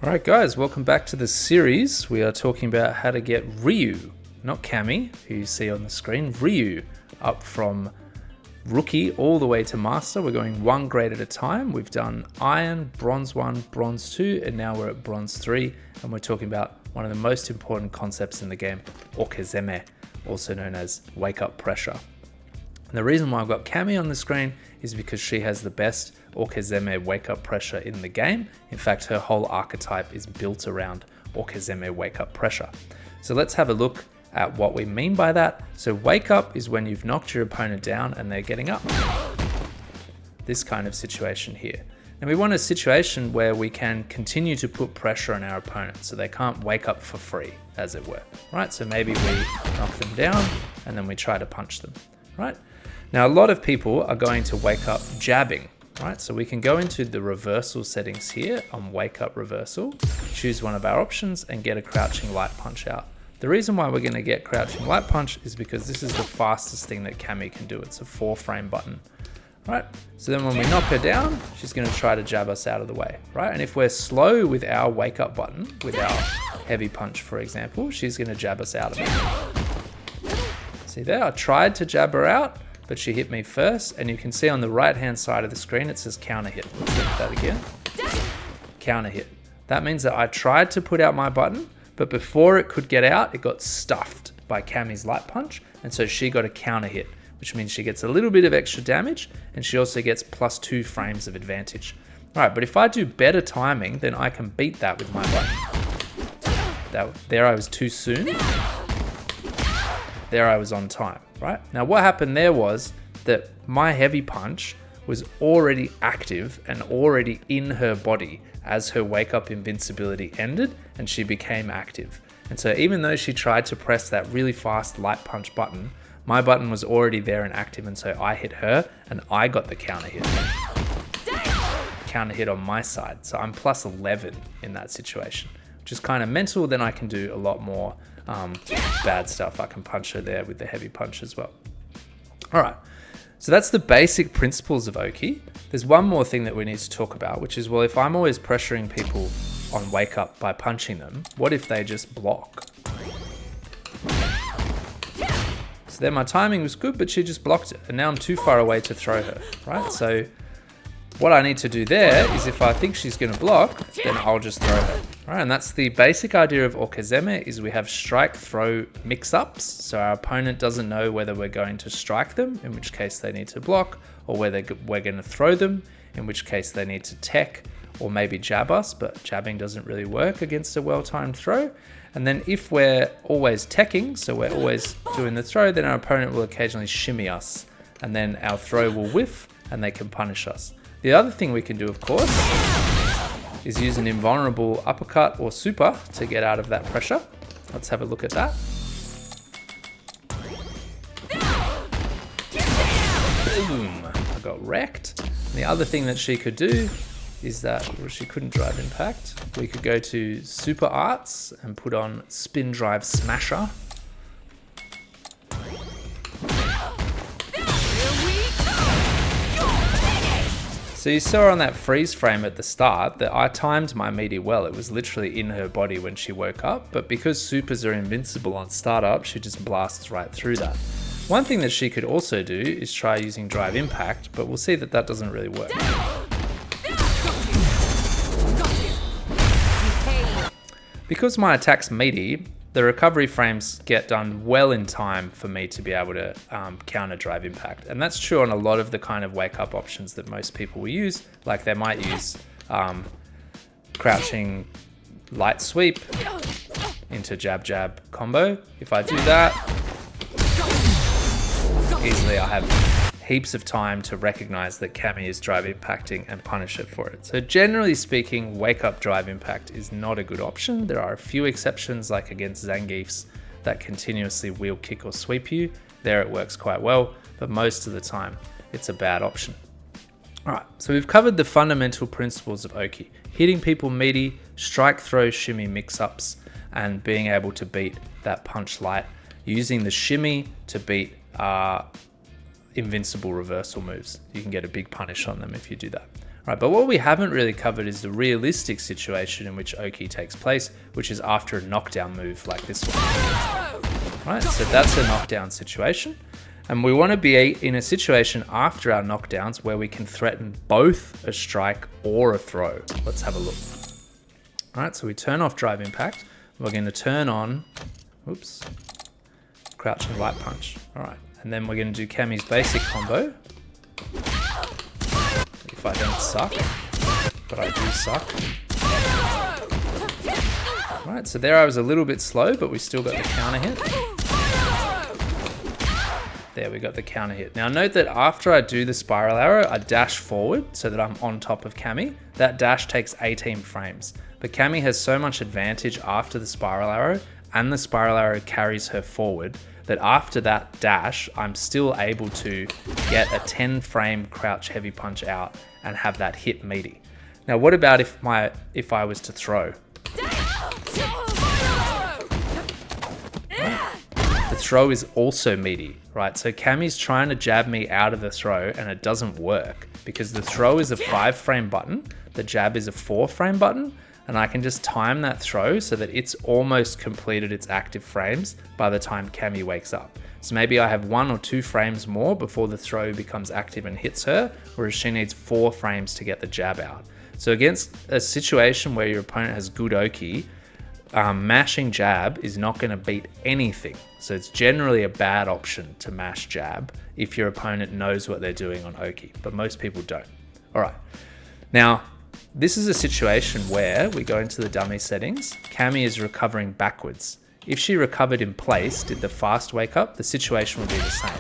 Alright guys, welcome back to the series. We are talking about how to get Ryu, not Kami, who you see on the screen, Ryu, up from rookie all the way to master. We're going one grade at a time. We've done iron, bronze 1, bronze 2, and now we're at bronze 3, and we're talking about one of the most important concepts in the game, Okizeme, also known as wake up pressure. And the reason why I've got Kami on the screen is because she has the best Okizeme wake up pressure in the game. In fact, her whole archetype is built around Okizeme wake up pressure. So let's have a look at what we mean by that. So wake up is when you've knocked your opponent down and they're getting up. This kind of situation here. And we want a situation where we can continue to put pressure on our opponent so they can't wake up for free, as it were, right? So maybe we knock them down and then we try to punch them, right? Now, a lot of people are going to wake up jabbing, right? So we can go into the reversal settings here on wake up reversal, choose one of our options and get a crouching light punch out. The reason why we're going to get crouching light punch is because this is the fastest thing that Kami can do. It's a 4-frame button, right? So then when we knock her down, she's going to try to jab us out of the way, right? And if we're slow with our wake up button, with our heavy punch, for example, she's going to jab us out of it. See there, I tried to jab her out, but she hit me first, and you can see on the right hand side of the screen it says counter hit. Let's look at that again. Counter hit. That means that I tried to put out my button, but before it could get out, it got stuffed by Kami's light punch, and so she got a counter hit, which means she gets a little bit of extra damage, and she also gets +2 frames of advantage. All right, but if I do better timing, then I can beat that with my button. There I was too soon. There I was on time, right? Now what happened there was that my heavy punch was already active and already in her body as her wake up invincibility ended and she became active. And so even though she tried to press that really fast light punch button, my button was already there and active, and so I hit her and I got the counter hit. Counter hit on my side. So I'm +11 in that situation, which is kind of mental. Then I can do a lot more bad stuff. I can punch her there with the heavy punch as well. All right, so that's the basic principles of Oki. There's one more thing that we need to talk about, which is, well, if I'm always pressuring people on wake up by punching them, what if they just block? So then my timing was good, but she just blocked it, and now I'm too far away to throw her, right? So what I need to do there is, if I think she's going to block, then I'll just throw her. All right, and that's the basic idea of Okizeme, is we have strike-throw mix-ups. So our opponent doesn't know whether we're going to strike them, in which case they need to block, or whether we're going to throw them, in which case they need to tech, or maybe jab us, but jabbing doesn't really work against a well-timed throw. And then if we're always teching, so we're always doing the throw, then our opponent will occasionally shimmy us, and then our throw will whiff, and they can punish us. The other thing we can do, of course, is use an invulnerable uppercut or super to get out of that pressure. Let's have a look at that. Boom, I got wrecked. And the other thing that she could do is that, well, she couldn't drive impact. We could go to super arts and put on spin drive smasher. So you saw on that freeze frame at the start that I timed my meaty well. It was literally in her body when she woke up, but because supers are invincible on startup, she just blasts right through that. One thing that she could also do is try using drive impact, but we'll see that that doesn't really work. Because my attack's meaty, the recovery frames get done well in time for me to be able to counter drive impact. And that's true on a lot of the kind of wake up options that most people will use. Like they might use crouching light sweep into jab jab combo. If I do that, easily I have heaps of time to recognize that Kami is drive impacting and punish it for it. So generally speaking, wake up drive impact is not a good option. There are a few exceptions, like against Zangiefs that continuously wheel kick or sweep you. There it works quite well, but most of the time it's a bad option. All right, so we've covered the fundamental principles of Oki: hitting people meaty, strike, throw, shimmy mix-ups, and being able to beat that punch light, using the shimmy to beat invincible reversal moves. You can get a big punish on them if you do that. Right, but what we haven't really covered is the realistic situation in which Oki takes place, which is after a knockdown move like this one. Right, so that's a knockdown situation. And we want to be in a situation after our knockdowns where we can threaten both a strike or a throw. Let's have a look. All right, so we turn off drive impact. We're going to turn on, oops, crouching light punch. All right, and then we're going to do Kami's basic combo. If I don't suck, but I do suck. All right, so there I was a little bit slow, but we still got the counter hit. There, we got the counter hit. Now note that after I do the spiral arrow, I dash forward so that I'm on top of Kami. That dash takes 18 frames. But Kami has so much advantage after the spiral arrow, and the spiral arrow carries her forward, that after that dash, I'm still able to get a 10 frame crouch heavy punch out and have that hit meaty. Now what about if I was to throw? The throw is also meaty, right? So Kami's trying to jab me out of the throw and it doesn't work because the throw is a 5 frame button, the jab is a 4 frame button, and I can just time that throw so that it's almost completed its active frames by the time Kami wakes up. So maybe I have 1 or 2 frames more before the throw becomes active and hits her, whereas she needs 4 frames to get the jab out. So against a situation where your opponent has good Oki, mashing jab is not going to beat anything. So it's generally a bad option to mash jab if your opponent knows what they're doing on Oki, but most people don't. All right. Now, this is a situation where we go into the dummy settings. Kami is recovering backwards. If she recovered in place, did the fast wake up, the situation would be the same.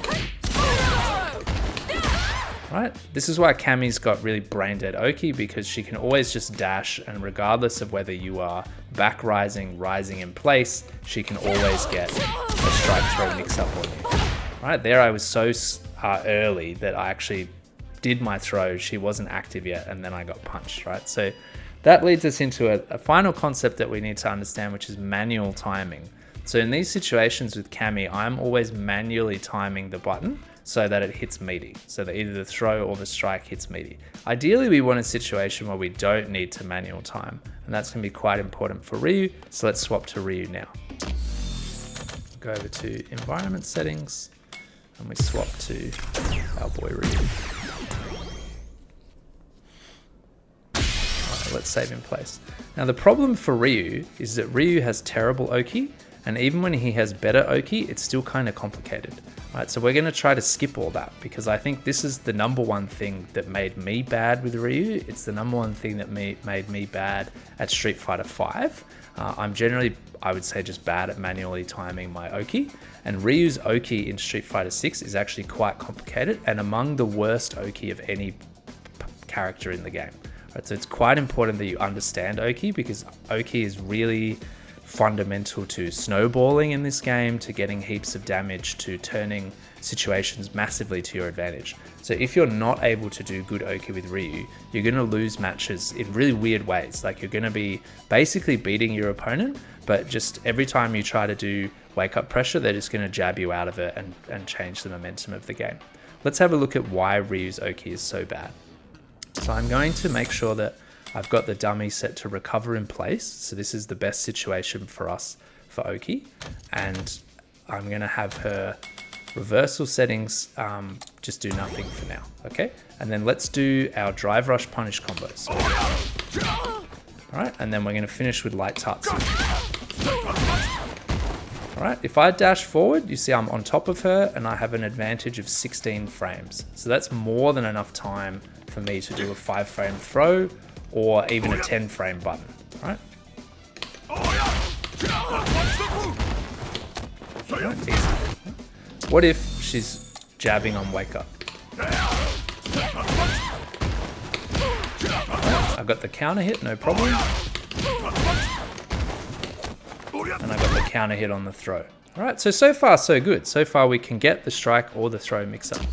Right? This is why Kami's got really brain dead Oki, because she can always just dash, and regardless of whether you are back rising in place, she can always get a strike throw mix up on you. Right? There I was so early that I actually did my throw, she wasn't active yet, and then I got punched, right? So that leads us into a final concept that we need to understand, which is manual timing. So in these situations with Kami, I'm always manually timing the button so that it hits meaty, so that either the throw or the strike hits meaty. Ideally, we want a situation where we don't need to manual time, and that's going to be quite important for Ryu, so let's swap to Ryu now. Go over to environment settings, and we swap to our boy Ryu. Let's save in place. Now the problem for Ryu is that Ryu has terrible Oki, and even when he has better Oki, it's still kind of complicated. Right, so we're going to try to skip all that because I think this is the number one thing that made me bad with Ryu. It's the number one thing that made me bad at Street Fighter V. I'm generally, I would say, just bad at manually timing my Oki, and Ryu's Oki in Street Fighter VI is actually quite complicated and among the worst Oki of any character in the game. Right, so it's quite important that you understand Oki because Oki is really fundamental to snowballing in this game, to getting heaps of damage, to turning situations massively to your advantage. So if you're not able to do good Oki with Ryu, you're going to lose matches in really weird ways. Like you're going to be basically beating your opponent, but just every time you try to do wake up pressure, they're just going to jab you out of it and change the momentum of the game. Let's have a look at why Ryu's Oki is so bad. So I'm going to make sure that I've got the dummy set to recover in place. So this is the best situation for us for Oki. And I'm going to have her reversal settings just do nothing for now. Okay. And then let's do our drive rush punish combos. All right. And then we're going to finish with light tatsu. All right. If I dash forward, you see I'm on top of her and I have an advantage of 16 frames. So that's more than enough time for me to do a 5 frame throw or even a 10 frame button, right? Easy. What if she's jabbing on wake up? I've got the counter hit, no problem. And I got the counter hit on the throw. All right, so far so good. So far we can get the strike or the throw mix up.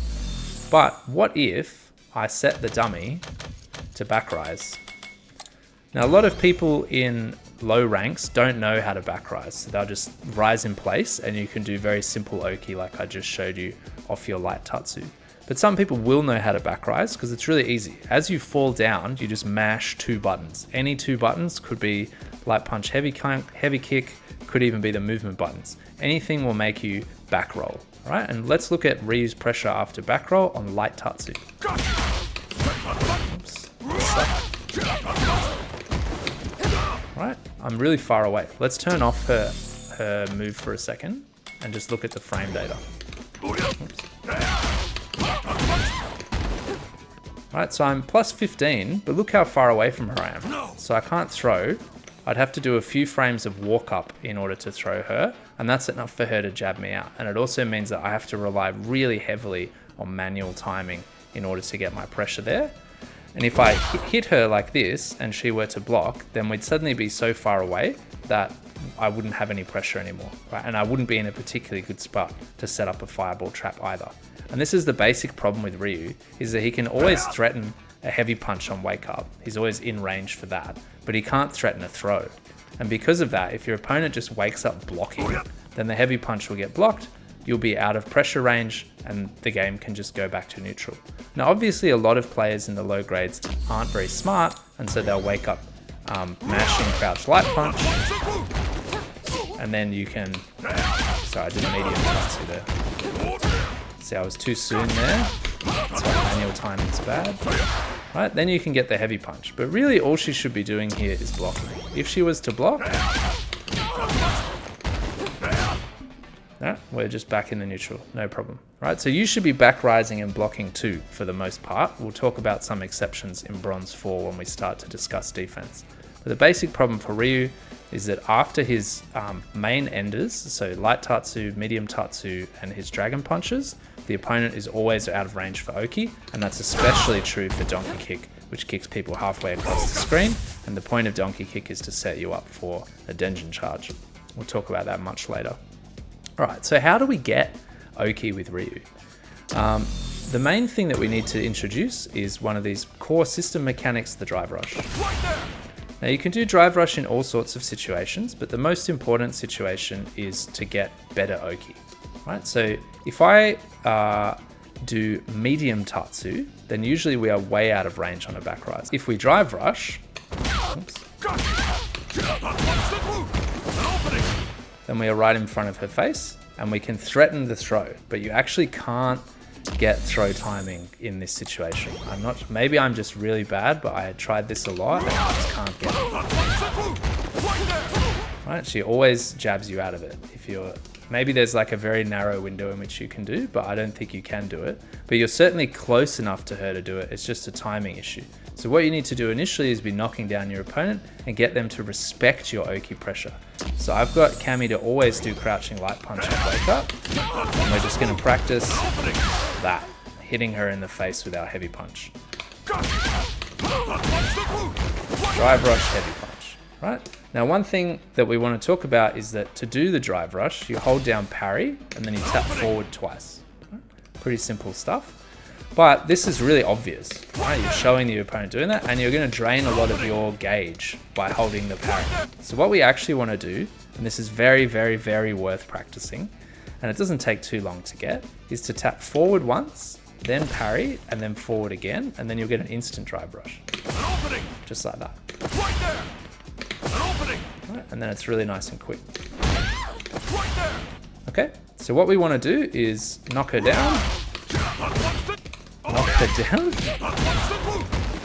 But what if I set the dummy to back rise? Now, a lot of people in low ranks don't know how to back rise. So they'll just rise in place and you can do very simple Oki like I just showed you off your light tatsu. But some people will know how to back rise because it's really easy. As you fall down, you just mash 2 buttons. Any 2 buttons could be light punch, heavy kick, could even be the movement buttons. Anything will make you back roll. All right, and let's look at Ryu's pressure after back roll on light tatsu. Oops. Right, I'm really far away. Let's turn off her move for a second and just look at the frame data. Oops. Right, so I'm plus 15, but look how far away from her I am. So I can't throw. I'd have to do a few frames of walk up in order to throw her, and that's enough for her to jab me out. And it also means that I have to rely really heavily on manual timing in order to get my pressure there. And if I hit her like this and she were to block, then we'd suddenly be so far away that I wouldn't have any pressure anymore, right? And I wouldn't be in a particularly good spot to set up a fireball trap either. And this is the basic problem with Ryu, is that he can always threaten a heavy punch on wake up. He's always in range for that, but he can't threaten a throw. And because of that, if your opponent just wakes up blocking, then the heavy punch will get blocked, you'll be out of pressure range, and the game can just go back to neutral. Now, obviously, a lot of players in the low grades aren't very smart, and so they'll wake up mashing crouch light punch, and then you can, sorry, I did a medium tatsu there. See, I was too soon there. That's why manual timing's bad. Right, then you can get the heavy punch. But really all she should be doing here is blocking. If she was to block, we're just back in the neutral, no problem. Right, so you should be back rising and blocking too, for the most part. We'll talk about some exceptions in Bronze 4 when we start to discuss defense. But the basic problem for Ryu is that after his main enders, so light tatsu, medium tatsu, and his dragon punches, the opponent is always out of range for Oki, and that's especially true for donkey kick, which kicks people halfway across the screen, and the point of donkey kick is to set you up for a Denjin charge. We'll talk about that much later. Alright, so how do we get Oki with Ryu? The main thing that we need to introduce is one of these core system mechanics, the drive rush. Now you can do drive rush in all sorts of situations, but the most important situation is to get better Oki. Right? So if I do medium tatsu, then usually we are way out of range on a back rise. If we drive rush, then we are right in front of her face and we can threaten the throw, but you actually can't get throw timing in this situation. Maybe I'm just really bad, but I had tried this a lot and I just can't get it. Right? She always jabs you out of it. Maybe there's like a very narrow window in which you can do, but I don't think you can do it. But you're certainly close enough to her to do it. It's just a timing issue. So what you need to do initially is be knocking down your opponent and get them to respect your Oki pressure. So I've got Cami to always do crouching light punch and wake up. And we're just going to practice that, hitting her in the face with our heavy punch. Drive rush, heavy punch, right? Now, one thing that we want to talk about is that to do the drive rush, you hold down parry and then you tap forward twice. Pretty simple stuff. But this is really obvious, right? You're showing the opponent doing that and you're going to drain a lot of your gauge by holding the parry. So what we actually want to do, and this is very, very, very worth practicing, and it doesn't take too long to get, is to tap forward once, then parry, and then forward again, and then you'll get an instant drive rush. Just like that. Right, and then it's really nice and quick. Okay, so what we want to do is knock her down.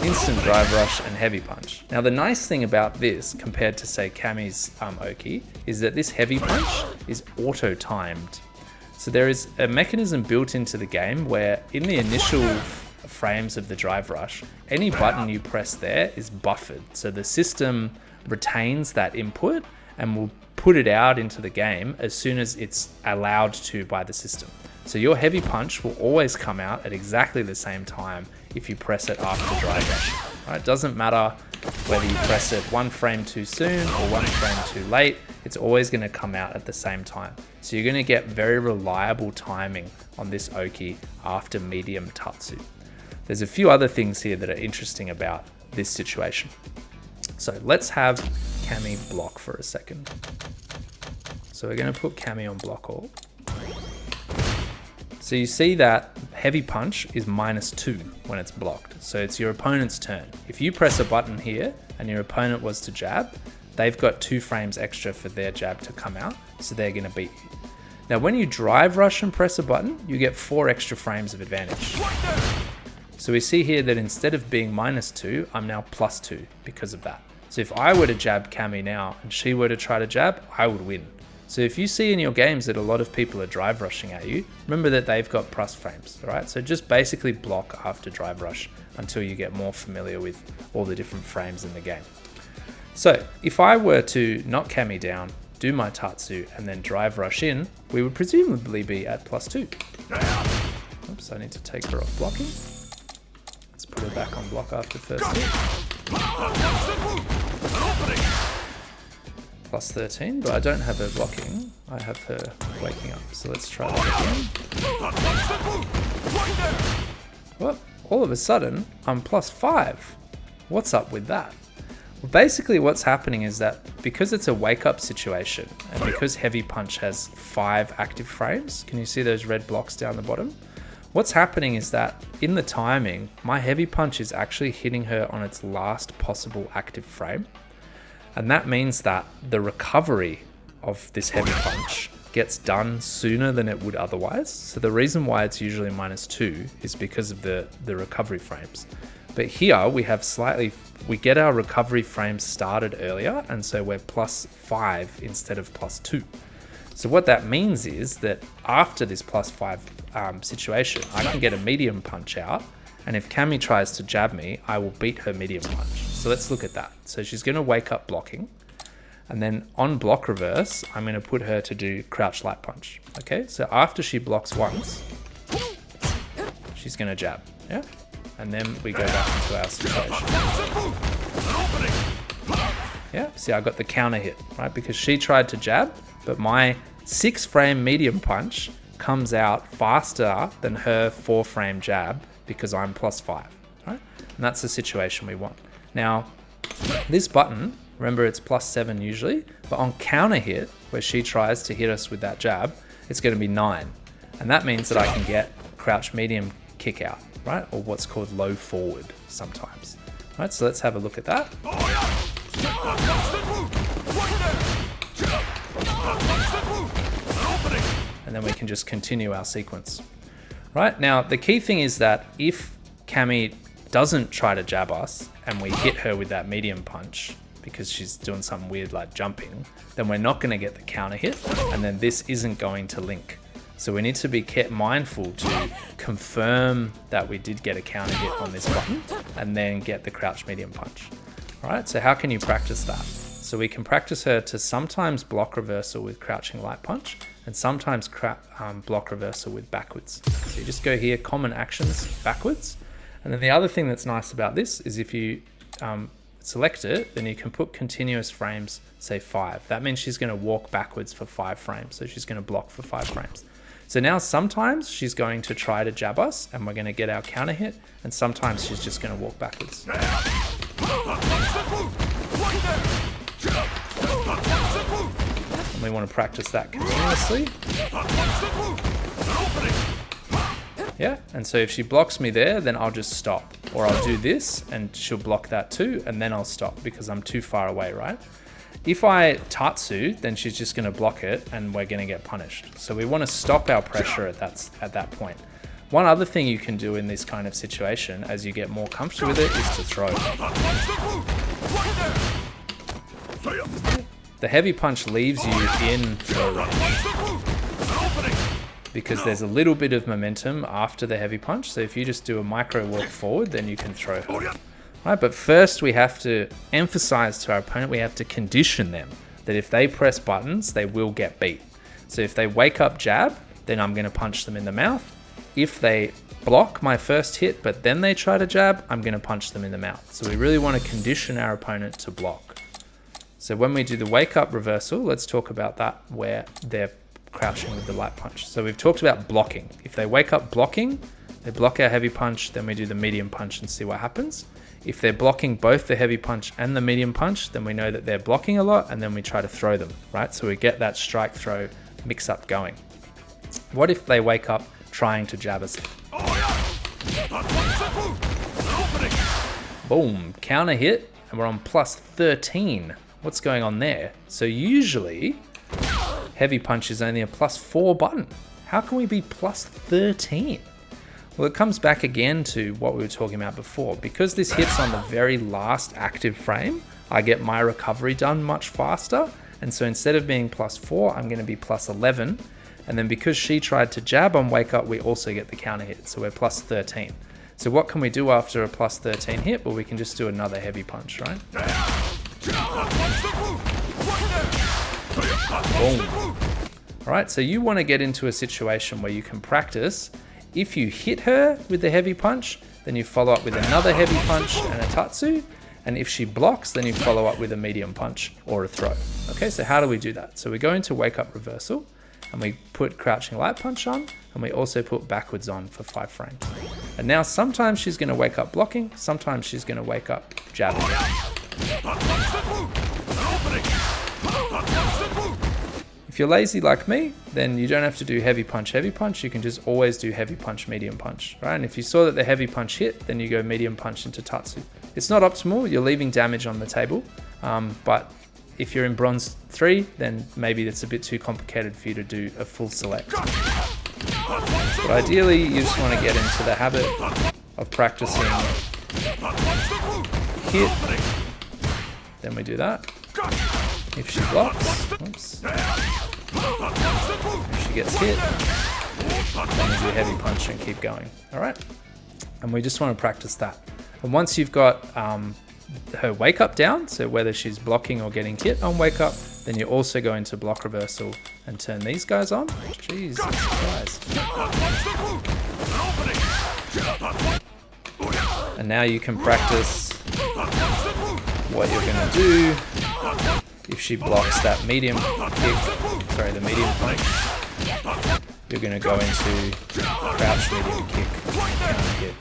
Instant drive rush and heavy punch. Now the nice thing about this compared to say Cami's Oki is that this heavy punch is auto-timed. So there is a mechanism built into the game where in the initial frames of the drive rush, any button you press there is buffered. So the system retains that input and will put it out into the game as soon as it's allowed to by the system. So your heavy punch will always come out at exactly the same time if you press it after drive rush. Right? It doesn't matter whether you press it one frame too soon or one frame too late, it's always going to come out at the same time. So you're going to get very reliable timing on this Oki after medium tatsu. There's a few other things here that are interesting about this situation. So let's have Cami block for a second. So we're going to put Cami on block all. So you see that heavy punch is -2 when it's blocked. So it's your opponent's turn. If you press a button here and your opponent was to jab, they've got 2 frames extra for their jab to come out, so they're going to beat you. Now when you drive rush and press a button, you get 4 extra frames of advantage. So we see here that instead of being -2, I'm now +2 because of that. So if I were to jab Cami now and she were to try to jab, I would win. So if you see in your games that a lot of people are drive rushing at you, remember that they've got plus frames, all right? So just basically block after drive rush until you get more familiar with all the different frames in the game. So if I were to knock Cami down, do my tatsu, and then drive rush in, we would presumably be at +2. Oops, I need to take her off blocking. Let's put her back on block after first hit. +13, but I don't have her blocking. I have her waking up. So let's try that again. Well, all of a sudden, I'm +5. What's up with that? Well, basically what's happening is that because it's a wake up situation and because heavy punch has 5 active frames, can you see those red blocks down the bottom? What's happening is that in the timing, my heavy punch is actually hitting her on its last possible active frame. And that means that the recovery of this heavy punch gets done sooner than it would otherwise. So the reason why it's usually -2 is because of the recovery frames. But here we get our recovery frames started earlier, and so we're +5 instead of +2. So what that means is that after this +5 situation, I can get a medium punch out, and if Cami tries to jab me, I will beat her medium punch. So let's look at that. So she's going to wake up blocking, and then on block reverse, I'm going to put her to do crouch light punch. Okay, so after she blocks once, she's going to jab, yeah? And then we go back into our situation. Yeah, see, I got the counter hit, right? Because she tried to jab, but my 6-frame medium punch comes out faster than her 4-frame jab because I'm +5, right? And that's the situation we want. Now, this button, remember it's +7 usually, but on counter hit, where she tries to hit us with that jab, it's going to be 9. And that means that I can get crouch medium kick out, right? Or what's called low forward sometimes. Right, so let's have a look at that. And then we can just continue our sequence. Right, now the key thing is that if Cami doesn't try to jab us and we hit her with that medium punch because she's doing something weird like jumping, then we're not going to get the counter hit, and then this isn't going to link. So we need to be mindful to confirm that we did get a counter hit on this button and then get the crouch medium punch. All right, so how can you practice that? So we can practice her to sometimes block reversal with crouching light punch and sometimes block reversal with backwards. So you just go here, common actions, backwards. And then the other thing that's nice about this is if you select it, then you can put continuous frames, say 5. That means she's going to walk backwards for 5 frames. So she's going to block for 5 frames. So now sometimes she's going to try to jab us and we're going to get our counter hit, and sometimes she's just going to walk backwards. And we want to practice that continuously. Yeah, and so if she blocks me there, then I'll just stop. Or I'll do this and she'll block that too, and then I'll stop because I'm too far away, right? If I tatsu, then she's just going to block it and we're going to get punished. So we want to stop our pressure at that point. One other thing you can do in this kind of situation as you get more comfortable with it is to throw. The heavy punch leaves you in throw range because there's a little bit of momentum after the heavy punch. So if you just do a micro walk forward, then you can throw her. Right, but first we have to emphasize to our opponent, we have to condition them that if they press buttons, they will get beat. So if they wake up jab, then I'm going to punch them in the mouth. If they block my first hit, but then they try to jab, I'm going to punch them in the mouth. So we really want to condition our opponent to block. So when we do the wake up reversal, let's talk about that where they're crouching with the light punch. So we've talked about blocking. If they wake up blocking, they block our heavy punch, then we do the medium punch and see what happens. If they're blocking both the heavy punch and the medium punch, then we know that they're blocking a lot, and then we try to throw them, right? So we get that strike throw mix up going. What if they wake up trying to jab us? Boom, counter hit, and we're on plus 13. What's going on there? So usually, heavy punch is only a plus 4 button. How can we be plus 13? Well, it comes back again to what we were talking about before. Because this hits on the very last active frame, I get my recovery done much faster. And so instead of being plus 4, I'm going to be plus 11. And then because she tried to jab on wake up, we also get the counter hit. So we're plus 13. So what can we do after a plus 13 hit? Well, we can just do another heavy punch, right? Boom. All right, so you want to get into a situation where you can practice. If you hit her with the heavy punch, then you follow up with another heavy punch and a tatsu. And if she blocks, then you follow up with a medium punch or a throw. Okay, so how do we do that? So we go into wake up reversal and we put crouching light punch on, and we also put backwards on for 5 frames. And now sometimes she's going to wake up blocking, sometimes she's going to wake up jabbing. If you're lazy like me, then you don't have to do heavy punch. You can just always do heavy punch, medium punch, right? And if you saw that the heavy punch hit, then you go medium punch into tatsu. It's not optimal, you're leaving damage on the table, but if you're in bronze 3, then maybe it's a bit too complicated for you to do a full select. But ideally, you just want to get into the habit of practicing hit, then we do that. If she blocks, oops. If she gets hit, then we do heavy punch and keep going. All right, and we just want to practice that. And once you've got her wake up down, so whether she's blocking or getting hit on wake up, then you also go into block reversal and turn these guys on. Jesus Christ. And now you can practice what you're going to do if she blocks that medium kick, sorry, the medium punch. You're going to go into crouch medium kick, counter hit.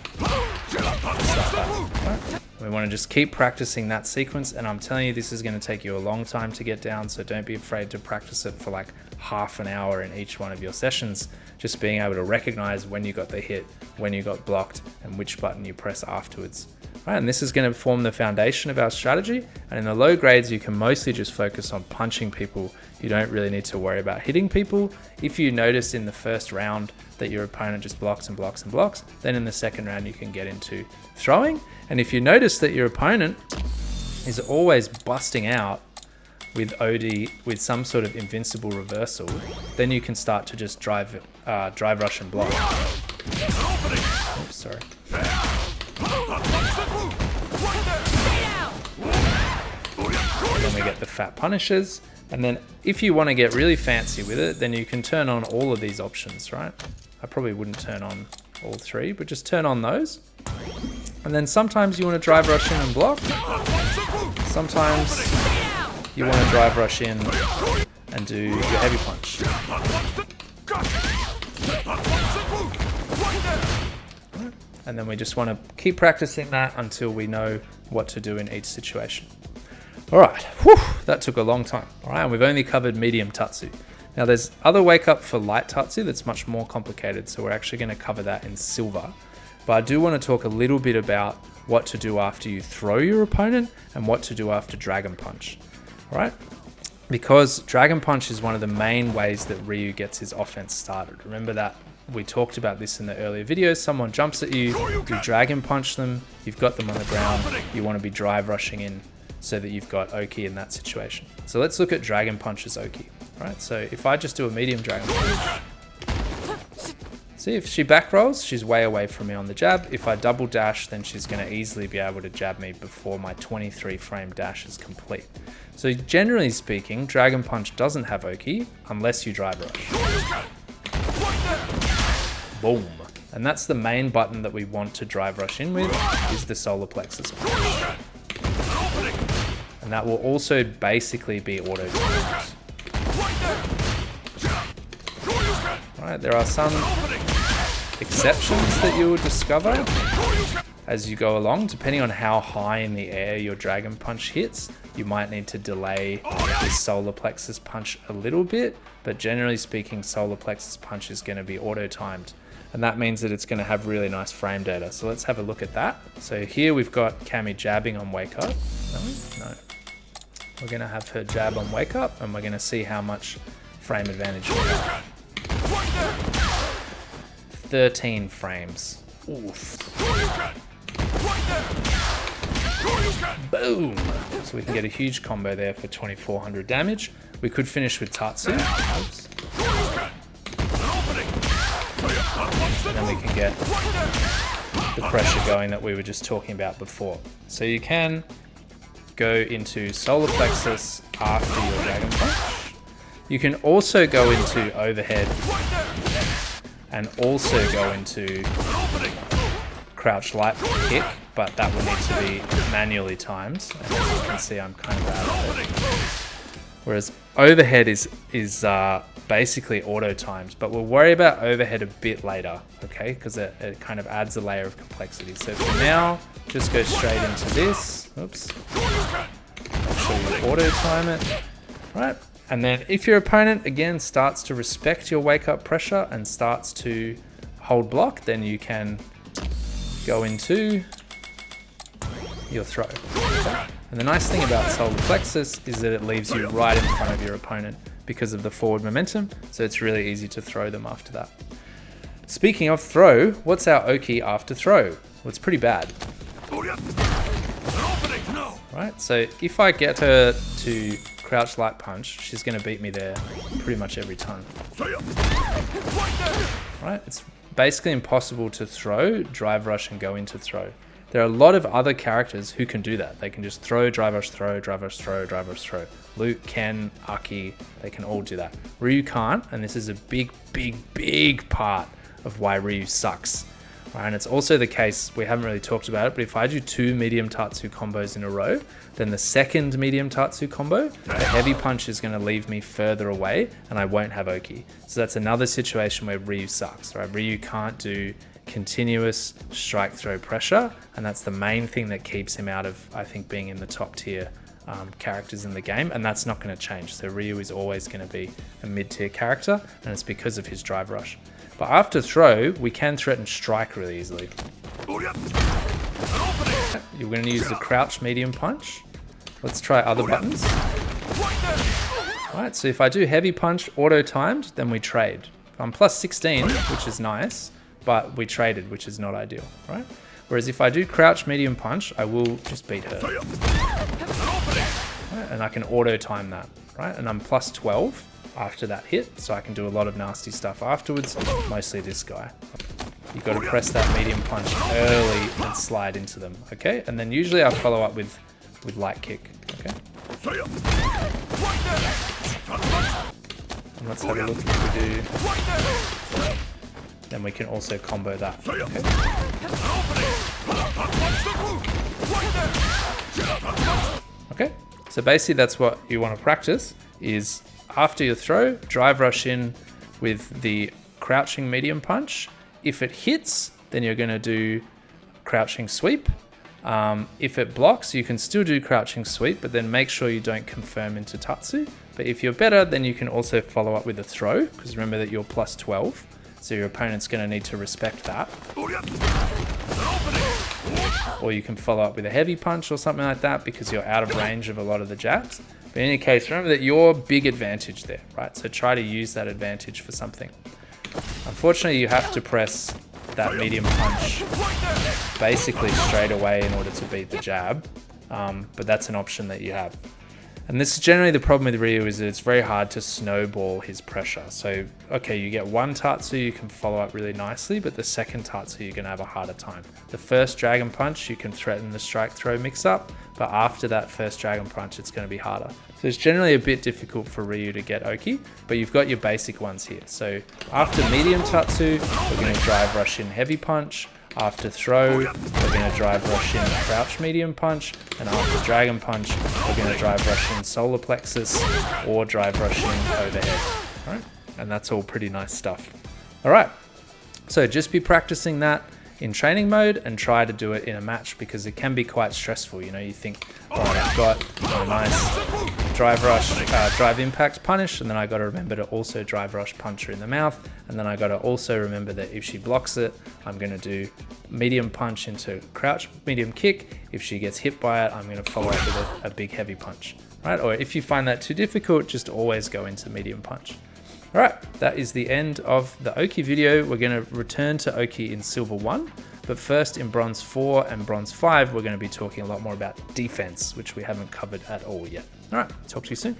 Just like that. Right. We want to just keep practicing that sequence, and I'm telling you, this is going to take you a long time to get down, so don't be afraid to practice it for like half an hour in each one of your sessions. Just being able to recognize when you got the hit, when you got blocked, and which button you press afterwards. Right, and this is going to form the foundation of our strategy, and in the low grades you can mostly just focus on punching people. You don't really need to worry about hitting people. If you notice in the first round that your opponent just blocks and blocks and blocks, then in the second round you can get into throwing. And if you notice that your opponent is always busting out with OD with some sort of invincible reversal, then you can start to just drive rush and block. Oops, sorry. And then we get the fat punishes. And then if you want to get really fancy with it, then you can turn on all of these options, right? I probably wouldn't turn on all 3, but just turn on those. And then sometimes you want to drive rush in and block. Sometimes you want to drive rush in and do your heavy punch. And then we just want to keep practicing that until we know what to do in each situation. All right, whew, that took a long time. All right, and we've only covered medium tatsu. Now there's other wake up for light tatsu that's much more complicated, so we're actually going to cover that in silver. But I do want to talk a little bit about what to do after you throw your opponent and what to do after dragon punch. All right, because dragon punch is one of the main ways that Ryu gets his offense started. Remember that we talked about this in the earlier videos. Someone jumps at you, you dragon punch them, you've got them on the ground, you want to be drive rushing in so that you've got Oki in that situation. So let's look at dragon punch's Oki. All right, so if I just do a medium dragon punch, see if she back rolls, she's way away from me on the jab. If I double dash, then she's going to easily be able to jab me before my 23 frame dash is complete. So generally speaking, dragon punch doesn't have Oki unless you drive rush. Boom. And that's the main button that we want to drive rush in with, is the solar plexus punch. And that will also basically be auto timed. Right, there are some exceptions that you will discover as you go along. Depending on how high in the air your dragon punch hits, you might need to delay this solar plexus punch a little bit, but generally speaking, solar plexus punch is going to be auto timed. and that means that it's going to have really nice frame data. So let's have a look at that. So here we've got Cammy jabbing on wake up. No. We're going to have her jab on wake up, and we're going to see how much frame advantage we have. 13 frames. Oof. Boom! So we can get a huge combo there for 2400 damage. We could finish with tatsu. Oops. And then we can get the pressure going that we were just talking about before. So you can go into solar plexus after your dragon punch. You can also go into overhead and also go into crouch light kick, but that will need to be manually timed. And as you can see, I'm kind of out of it. Whereas overhead is basically auto timed, but we'll worry about overhead a bit later, okay? Because it kind of adds a layer of complexity. So for now, just go straight into this. Oops. Make sure you auto time it. Right. And then if your opponent, again, starts to respect your wake up pressure and starts to hold block, then you can go into your throw. Okay? And the nice thing about solar plexus is that it leaves you right in front of your opponent because of the forward momentum, so it's really easy to throw them after that. Speaking of throw, what's our Oki after throw? Well, it's pretty bad. Right, so if I get her to crouch light punch, she's going to beat me there pretty much every time. Right, it's basically impossible to throw, drive rush, and go into throw. There are a lot of other characters who can do that. They can just throw, drive rush, throw, drive rush, throw, drive rush, throw. Luke, Ken, Aki, they can all do that. Ryu can't, and this is a big part of why Ryu sucks. Right, and it's also the case, we haven't really talked about it, but if I do 2 medium tatsu combos in a row, then the second medium tatsu combo, the heavy punch is going to leave me further away, and I won't have Oki. So that's another situation where Ryu sucks. Right? Ryu can't do continuous strike throw pressure, and that's the main thing that keeps him out of, I think, being in the top tier characters in the game, and that's not going to change. So Ryu is always going to be a mid-tier character, and it's because of his drive rush. But after throw, we can threaten strike really easily. You're going to use the crouch medium punch. Let's try other buttons. Alright, so if I do heavy punch auto timed, then we trade. I'm plus 16, which is nice, but we traded, which is not ideal, right? Whereas if I do crouch medium punch, I will just beat her. Right, and I can auto time that, right? And I'm plus 12 after that hit, so I can do a lot of nasty stuff afterwards, mostly this guy. You've got to press that medium punch early and slide into them, okay? And then usually I follow up with light kick, okay? And let's have a look if we do. Then we can also combo that, okay? Okay, so basically that's what you want to practice, is after your throw, drive rush in with the crouching medium punch. If it hits, then you're going to do crouching sweep. If it blocks, you can still do crouching sweep, but then make sure you don't confirm into tatsu. But if you're better, then you can also follow up with a throw, because remember that you're plus 12, so your opponent's going to need to respect that. Or you can follow up with a heavy punch or something like that, because you're out of range of a lot of the jabs. But in any case, remember that you're big advantage there, right? So try to use that advantage for something. Unfortunately, you have to press that medium punch basically straight away in order to beat the jab, but that's an option that you have. And this is generally the problem with Ryu, is that it's very hard to snowball his pressure. So, okay, you get one tatsu, you can follow up really nicely, but the second tatsu, you're going to have a harder time. The first dragon punch, you can threaten the strike throw mix up, but after that first dragon punch, it's going to be harder. So it's generally a bit difficult for Ryu to get Oki, but you've got your basic ones here. So after medium tatsu, we're going to drive rush in heavy punch. After throw, we're going to drive rush in crouch medium punch, and after dragon punch, we're going to drive rush in solar plexus or drive rush in overhead. All right? And that's all pretty nice stuff. All right, so just be practicing that in training mode and try to do it in a match, because it can be quite stressful. You know, you think, all right, I've got a nice drive rush, drive impact punish, and then I got to remember to also drive rush punch her in the mouth, and then I got to also remember that if she blocks it, I'm going to do medium punch into crouch medium kick. If she gets hit by it, I'm going to follow up with a big heavy punch, right? Or if you find that too difficult, just always go into medium punch. All right, that is the end of the Oki video. We're going to return to Oki in Silver 1, but first in Bronze 4 and Bronze 5, we're going to be talking a lot more about defense, which we haven't covered at all yet. All right, talk to you soon.